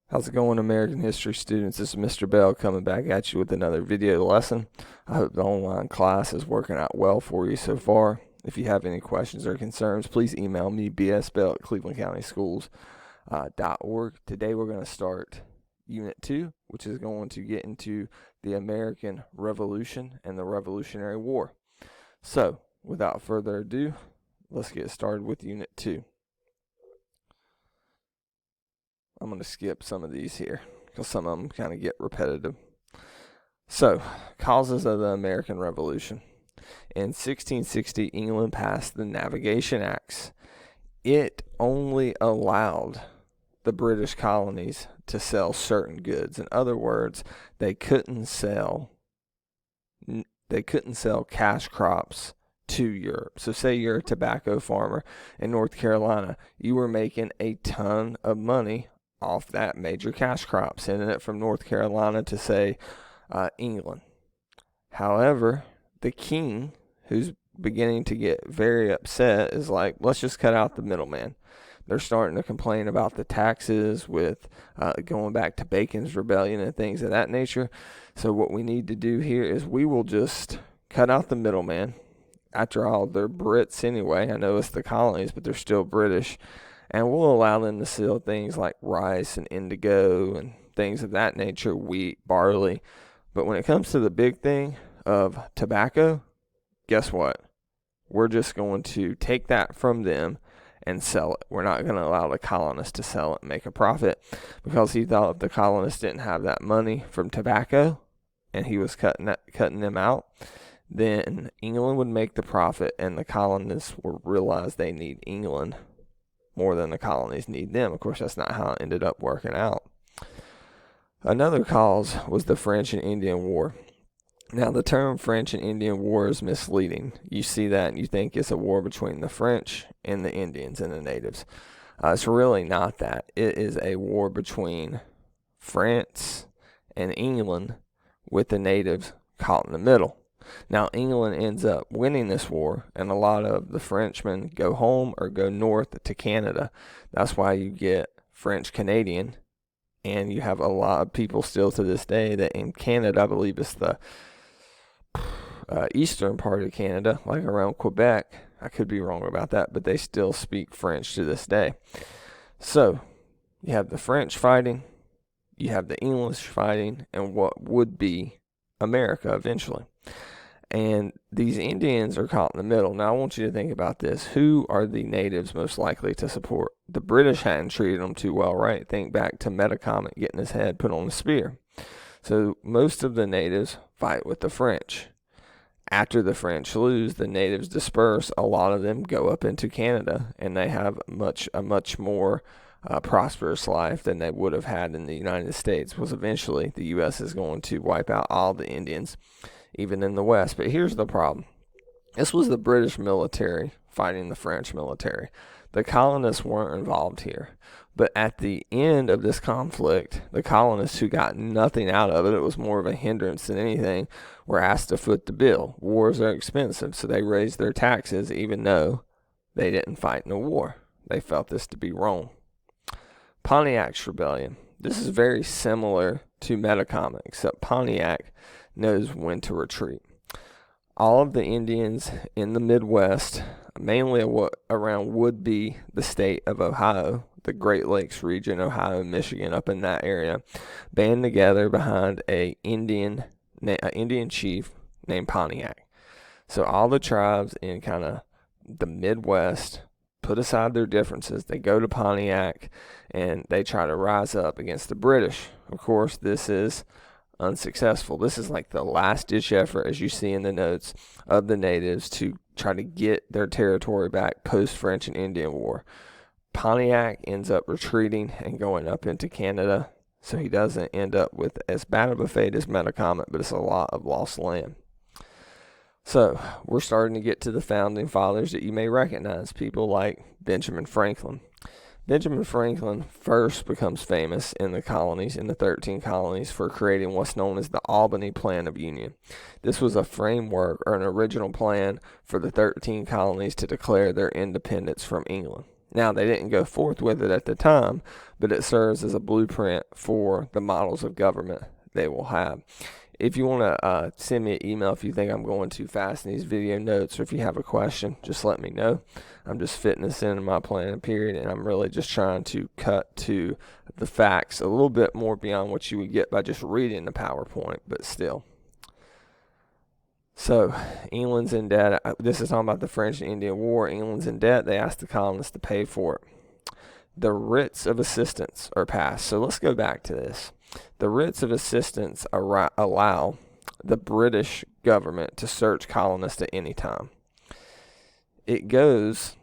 How's it going, American history students? This is Mr. Bell coming back at you with another video lesson. I hope the online class is working out well for you so far. If you have any questions or concerns, please email me, bsbell@clevelandcountyschools.org. Today we're going to start Unit 2, which is going to get into the American Revolution and the Revolutionary War. So, without further ado, let's get started with Unit 2. I'm going to skip some of these here because some of them kind of get repetitive. So, causes of the American Revolution. In 1660, England passed the Navigation Acts. It only allowed the British colonies to sell certain goods. In other words, they couldn't sell cash crops to Europe. So say you're a tobacco farmer in North Carolina, you were making a ton of money off that major cash crop, sending it from North Carolina to, say, England. However, the king, who's beginning to get very upset, is like, let's just cut out the middleman. They're starting to complain about the taxes with going back to Bacon's Rebellion and things of that nature. So what we need to do here is we will just cut out the middleman. After all, they're Brits anyway. I know it's the colonies, but they're still British. And we'll allow them to sell things like rice and indigo and things of that nature, wheat, barley. But when it comes to the big thing of tobacco, guess what? We're just going to take that from them and sell it. We're not going to allow the colonists to sell it and make a profit, because he thought if the colonists didn't have that money from tobacco and he was cutting them out, then England would make the profit and the colonists will realize they need England more than the colonies need them. Of course, that's not how it ended up working out. Another cause was the French and Indian War. Now, the term French and Indian War is misleading. You see that and you think it's a war between the French and the Indians and the natives. It's really not that. It is a war between France and England with the natives caught in the middle. Now, England ends up winning this war, and a lot of the Frenchmen go home or go north to Canada. That's why you get French-Canadian, and you have a lot of people still to this day that in Canada, I believe it's the eastern part of Canada, like around Quebec. I could be wrong about that, but they still speak French to this day. So, you have the French fighting, you have the English fighting, and what would be America eventually. And these Indians are caught in the middle. Now, I want you to think about this. Who are the natives most likely to support? The British hadn't treated them too well, right? Think back to Metacomet getting his head put on a spear. So most of the natives fight with the French. After the French lose, the natives disperse. A lot of them go up into Canada, and they have a much more prosperous life than they would have had in the United States, because eventually the U.S. is going to wipe out all the Indians, even in the West. But here's the problem. This was the British military fighting the French military. The colonists weren't involved here. But at the end of this conflict, the colonists who got nothing out of it, it was more of a hindrance than anything, were asked to foot the bill. Wars are expensive, so they raised their taxes even though they didn't fight in a war. They felt this to be wrong. Pontiac's Rebellion. This is very similar to Metacomet, except Pontiac knows when to retreat. All of the Indians in the Midwest, mainly around would be the state of Ohio, the Great Lakes region, Ohio, Michigan, up in that area, band together behind an Indian chief named Pontiac. So all the tribes in kind of the Midwest put aside their differences. They go to Pontiac and they try to rise up against the British. Of course, this is unsuccessful. This is like the last ditch effort, as you see in the notes, of the natives to try to get their territory back post French and Indian War. Pontiac ends up retreating and going up into Canada, so he doesn't end up with as bad of a fate as Metacomet, but it's a lot of lost land. So we're starting to get to the founding fathers that you may recognize, people like Benjamin Franklin. Benjamin Franklin first becomes famous in the colonies, in the 13 colonies, for creating what's known as the Albany Plan of Union. This was a framework or an original plan for the 13 colonies to declare their independence from England. Now, they didn't go forth with it at the time, but it serves as a blueprint for the models of government they will have. If you want to send me an email if you think I'm going too fast in these video notes, or if you have a question, just let me know. I'm just fitting this in my planning period, and I'm really just trying to cut to the facts a little bit more beyond what you would get by just reading the PowerPoint, but still. So, England's in debt. This is talking about the French and Indian War. England's in debt. They asked the colonists to pay for it. The writs of assistance are passed. So let's go back to this. The writs of assistance allow the British government to search colonists at any time. It goes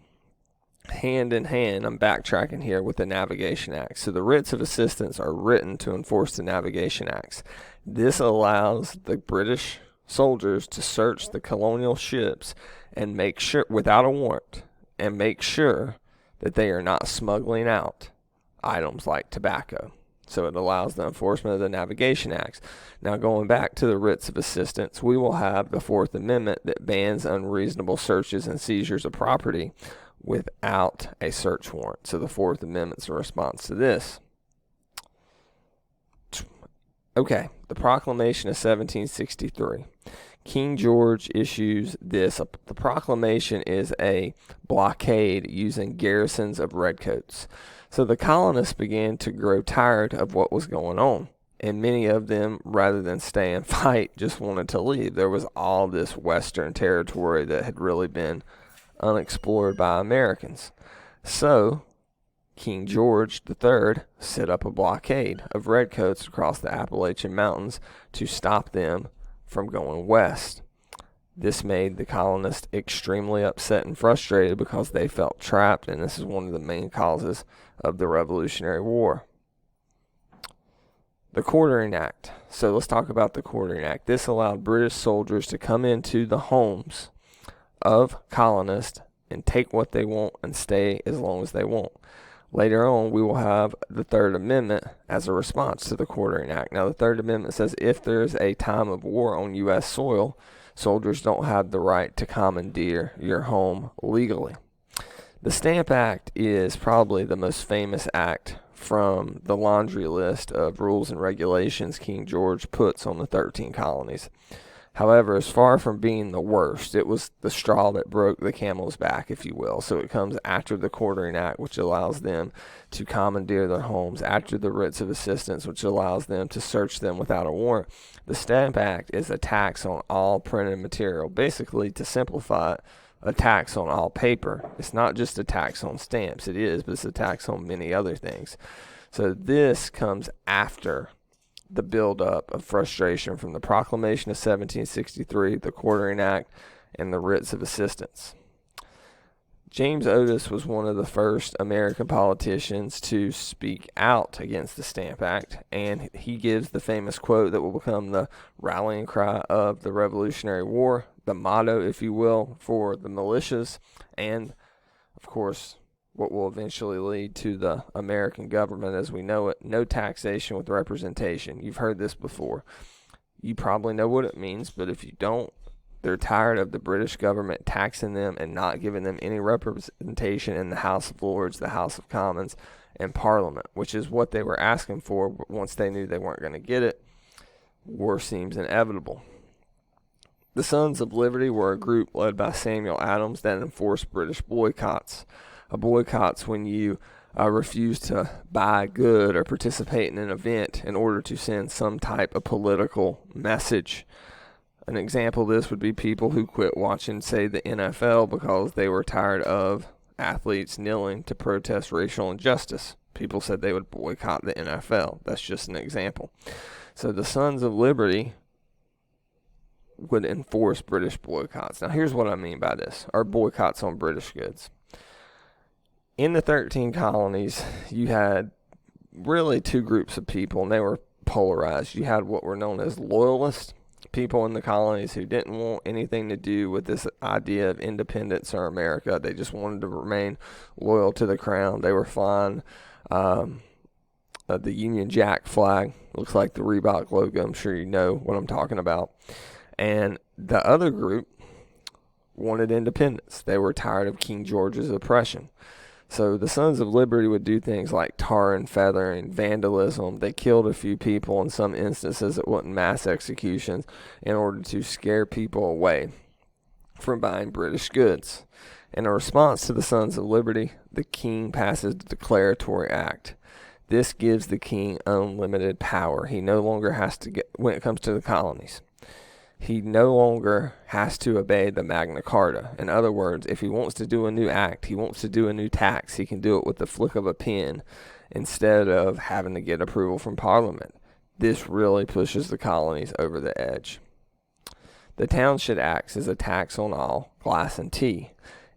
hand in hand, I'm backtracking here, with the Navigation Act. So the writs of assistance are written to enforce the Navigation Acts. This allows the British soldiers to search the colonial ships and make sure, without a warrant, and make sure that they are not smuggling out items like tobacco. So it allows the enforcement of the Navigation Acts. Now, going back to the writs of assistance, we will have the Fourth Amendment that bans unreasonable searches and seizures of property without a search warrant. So the Fourth Amendment's a response to this. Okay, the Proclamation of 1763. King George issues this. The proclamation is a blockade using garrisons of redcoats. So the colonists began to grow tired of what was going on, and many of them, rather than stay and fight, just wanted to leave. There was all this western territory that had really been unexplored by Americans. So King George III set up a blockade of redcoats across the Appalachian Mountains to stop them from going west. This made the colonists extremely upset and frustrated because they felt trapped, and this is one of the main causes of the Revolutionary War. The Quartering Act. So let's talk about the Quartering Act. This allowed British soldiers to come into the homes of colonists and take what they want and stay as long as they want. Later on, we will have the Third Amendment as a response to the Quartering Act. Now, the Third Amendment says if there is a time of war on U.S. soil, soldiers don't have the right to commandeer your home legally. The Stamp Act is probably the most famous act from the laundry list of rules and regulations King George puts on the 13 colonies. However, it's far from being the worst. It was the straw that broke the camel's back, if you will. So it comes after the Quartering Act, which allows them to commandeer their homes, after the writs of assistance, which allows them to search them without a warrant. The Stamp Act is a tax on all printed material. Basically, to simplify it, a tax on all paper. It's not just a tax on stamps. It is, but it's a tax on many other things. So this comes after the buildup of frustration from the Proclamation of 1763, the Quartering Act, and the writs of assistance. James Otis was one of the first American politicians to speak out against the Stamp Act, and he gives the famous quote that will become the rallying cry of the Revolutionary War, the motto, if you will, for the militias, and, of course, what will eventually lead to the American government as we know it. No taxation with representation. You've heard this before. You probably know what it means, but if you don't, they're tired of the British government taxing them and not giving them any representation in the House of Lords, the House of Commons, and Parliament, which is what they were asking for. But once they knew they weren't going to get it, war seems inevitable. The Sons of Liberty were a group led by Samuel Adams that enforced British boycotts. A boycott's when you refuse to buy a good or participate in an event in order to send some type of political message. An example of this would be people who quit watching, say, the NFL because they were tired of athletes kneeling to protest racial injustice. People said they would boycott the NFL. That's just an example. So the Sons of Liberty would enforce British boycotts. Now, here's what I mean by this, or boycotts on British goods. In the 13 colonies, you had really two groups of people, and they were polarized. You had what were known as loyalists, people in the colonies who didn't want anything to do with this idea of independence or America. They just wanted to remain loyal to the crown. They were flying the Union Jack flag. Looks like the Reebok logo. I'm sure you know what I'm talking about. And the other group wanted independence. They were tired of King George's oppression. So the Sons of Liberty would do things like tar and feathering, vandalism. They killed a few people. In some instances, it wasn't mass executions, in order to scare people away from buying British goods. In a response to the Sons of Liberty, the king passes the Declaratory Act. This gives the king unlimited power. He no longer has to when it comes to the colonies, he no longer has to obey the Magna Carta. In other words, if he wants to do a new act, he wants to do a new tax, he can do it with the flick of a pen instead of having to get approval from Parliament. This really pushes the colonies over the edge. The Townshend Act is a tax on all, glass and tea.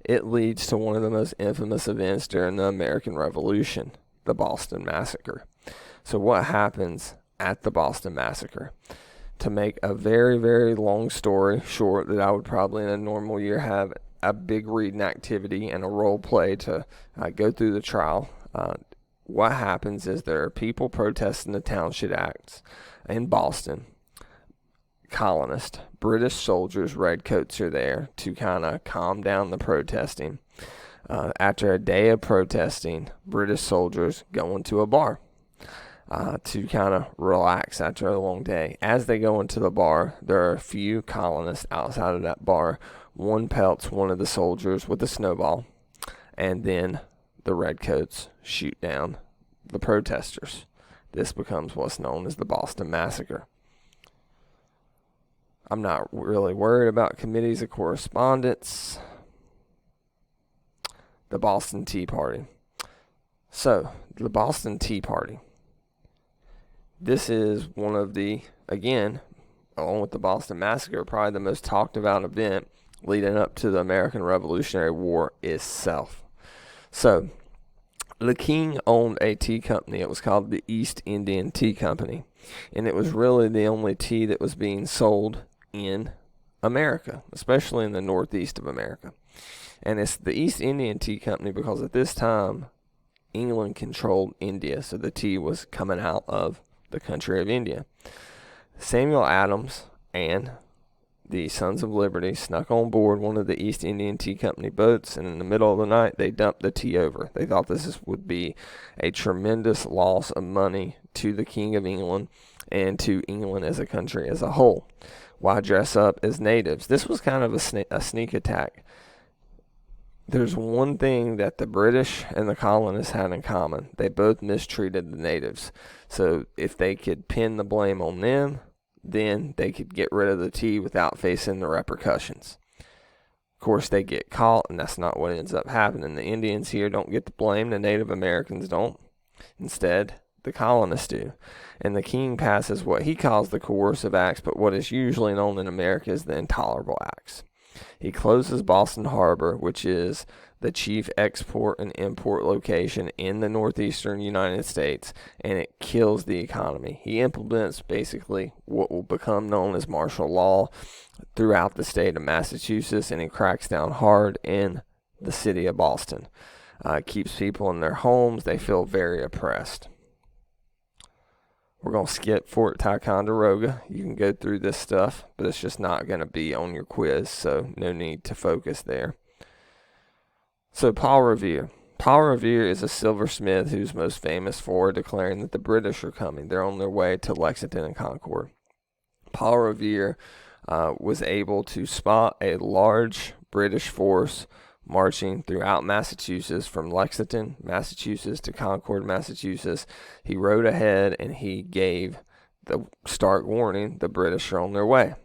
It leads to one of the most infamous events during the American Revolution, the Boston Massacre. So what happens at the Boston Massacre? To make a very, very long story short, that I would probably in a normal year have a big reading activity and a role play to go through the trial. What happens is there are people protesting the Townshend Acts in Boston. Colonists, British soldiers, redcoats are there to kind of calm down the protesting. After a day of protesting, British soldiers go into a bar to kind of relax after a long day. As they go into the bar, there are a few colonists outside of that bar. One pelts one of the soldiers with a snowball, and then the redcoats shoot down the protesters. This becomes what's known as the Boston Massacre. I'm not really worried about committees of correspondence. The Boston Tea Party. So, the Boston Tea Party. This is one of the, again, along with the Boston Massacre, probably the most talked about event leading up to the American Revolutionary War itself. So, the king owned a tea company. It was called the East Indian Tea Company. And it was really the only tea that was being sold in America, especially in the northeast of America. And it's the East Indian Tea Company because at this time, England controlled India. So the tea was coming out of the country of India. Samuel Adams and the Sons of Liberty snuck on board one of the East Indian Tea Company boats, and in the middle of the night, they dumped the tea over. They thought would be a tremendous loss of money to the King of England and to England as a country as a whole. Why dress up as natives? This was kind of a sneak attack. There's one thing that the British and the colonists had in common. They both mistreated the natives. So if they could pin the blame on them, then they could get rid of the tea without facing the repercussions. Of course, they get caught, and that's not what ends up happening. The Indians here don't get the blame. The Native Americans don't. Instead, the colonists do. And the king passes what he calls the coercive acts, but what is usually known in America as the intolerable acts. He closes Boston Harbor, which is the chief export and import location in the northeastern United States, and it kills the economy. He implements basically what will become known as martial law throughout the state of Massachusetts, and he cracks down hard in the city of Boston. Keeps people in their homes. They feel very oppressed. We're going to skip Fort Ticonderoga. You can go through this stuff, but it's just not going to be on your quiz, so no need to focus there. So Paul Revere. Paul Revere is a silversmith who's most famous for declaring that the British are coming. They're on their way to Lexington and Concord. Paul Revere was able to spot a large British force marching throughout Massachusetts, from Lexington, Massachusetts to Concord, Massachusetts. He rode ahead and he gave the stark warning, the British are on their way.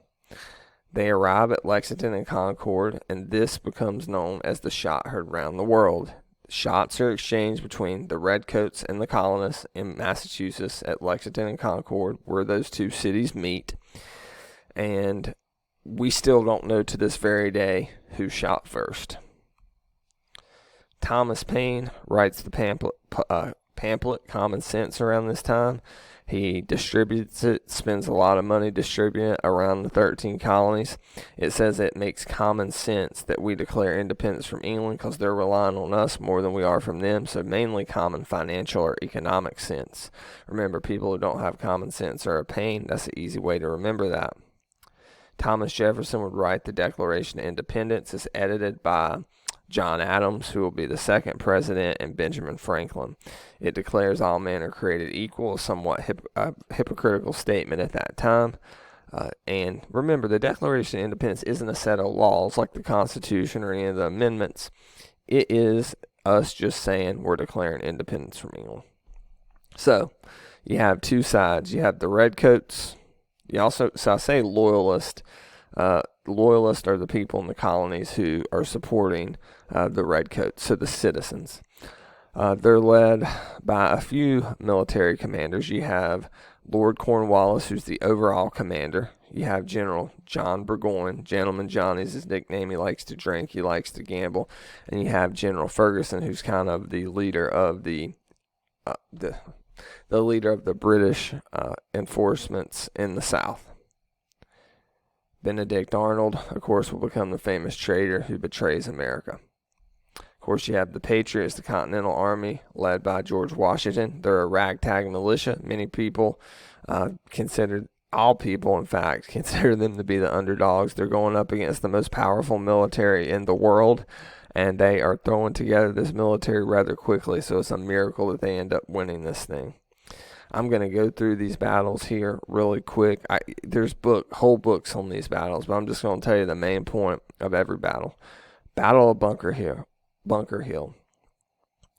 They arrive at Lexington and Concord, and this becomes known as the shot heard round the world. Shots are exchanged between the redcoats and the colonists in Massachusetts at Lexington and Concord, where those two cities meet. And we still don't know to this very day who shot first. Thomas Paine writes the pamphlet Common Sense around this time. He distributes it, spends a lot of money distributing it around the 13 colonies. It says it makes common sense that we declare independence from England because they're relying on us more than we are from them, so mainly common financial or economic sense. Remember, people who don't have common sense are a pain. That's an easy way to remember that. Thomas Jefferson would write the Declaration of Independence. It's edited by John Adams, who will be the second president, and Benjamin Franklin. It declares all men are created equal, a somewhat hypocritical statement at that time. And remember, the Declaration of Independence isn't a set of laws like the Constitution or any of the amendments. It is us just saying we're declaring independence from England. So you have two sides. You have the redcoats. So I say loyalist. Loyalists are the people in the colonies who are supporting the redcoats, so the citizens. They're led by a few military commanders. You have Lord Cornwallis, who's the overall commander. You have General John Burgoyne. Gentleman John is his nickname. He likes to drink. He likes to gamble. And you have General Ferguson, who's kind of the leader of the leader of the British enforcements in the South. Benedict Arnold, of course, will become the famous traitor who betrays America. Of course, you have the Patriots, the Continental Army, led by George Washington. They're a ragtag militia. Many people all people, in fact, consider them to be the underdogs. They're going up against the most powerful military in the world, and they are throwing together this military rather quickly, so it's a miracle that they end up winning this thing. I'm going to go through these battles here really quick. There's whole books on these battles, but I'm just going to tell you the main point of every battle. Battle of Bunker Hill.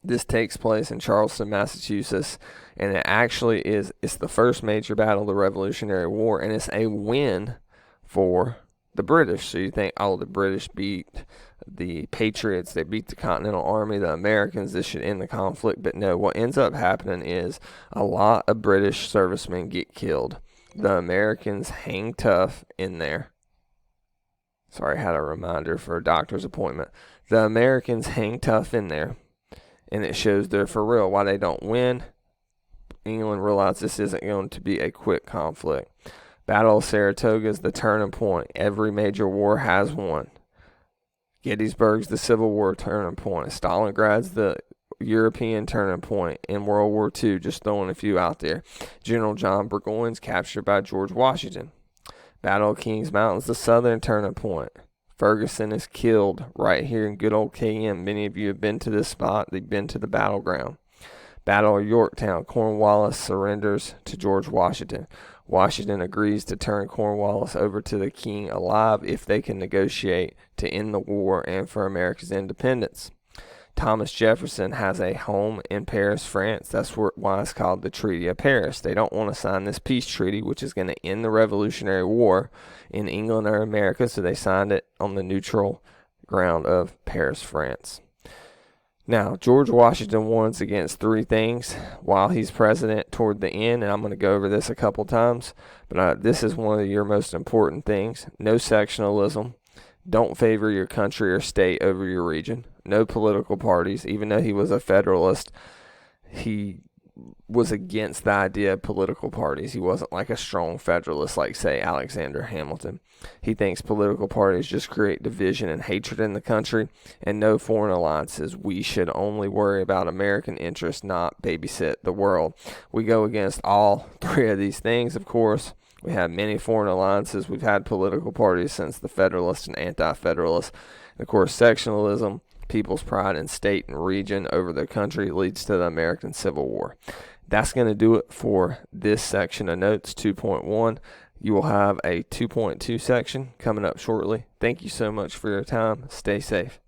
This takes place in Charleston, Massachusetts, and it's the first major battle of the Revolutionary War, and it's a win for the British. So you think, the British beat the Patriots, they beat the Continental Army, the Americans, this should end the conflict. But no, what ends up happening is a lot of British servicemen get killed. The Americans hang tough in there. Sorry, I had a reminder for a doctor's appointment. The Americans hang tough in there, and it shows they're for real. Why they don't win, England realized this isn't going to be a quick conflict. Battle of Saratoga is the turning point. Every major war has one. Gettysburg's the Civil War turning point. Stalingrad's the European turning point in World War II, just throwing a few out there. General John Burgoyne's captured by George Washington. Battle of Kings Mountain's the southern turning point. Ferguson is killed right here in good old KM. Many of you have been to this spot. They've been to the battleground. Battle of Yorktown. Cornwallis surrenders to George Washington. Washington agrees to turn Cornwallis over to the king alive if they can negotiate to end the war and for America's independence. Thomas Jefferson has a home in Paris, France. That's why it's called the Treaty of Paris. They don't want to sign this peace treaty, which is going to end the Revolutionary War in England or America, so they signed it on the neutral ground of Paris, France. Now, George Washington warns against three things while he's president toward the end, and I'm going to go over this a couple times, but this is one of your most important things. No sectionalism. Don't favor your country or state over your region. No political parties. Even though he was a Federalist, he was against the idea of political parties. He wasn't like a strong Federalist like, say, Alexander Hamilton. He thinks political parties just create division and hatred in the country, and no foreign alliances. We should only worry about American interests, not babysit the world. We go against all three of these things, of course. We have many foreign alliances. We've had political parties since the Federalists and Anti-Federalists. And of course, sectionalism, people's pride in state and region over their country leads to the American Civil War. That's going to do it for this section of notes 2.1. You will have a 2.2 section coming up shortly. Thank you so much for your time. Stay safe.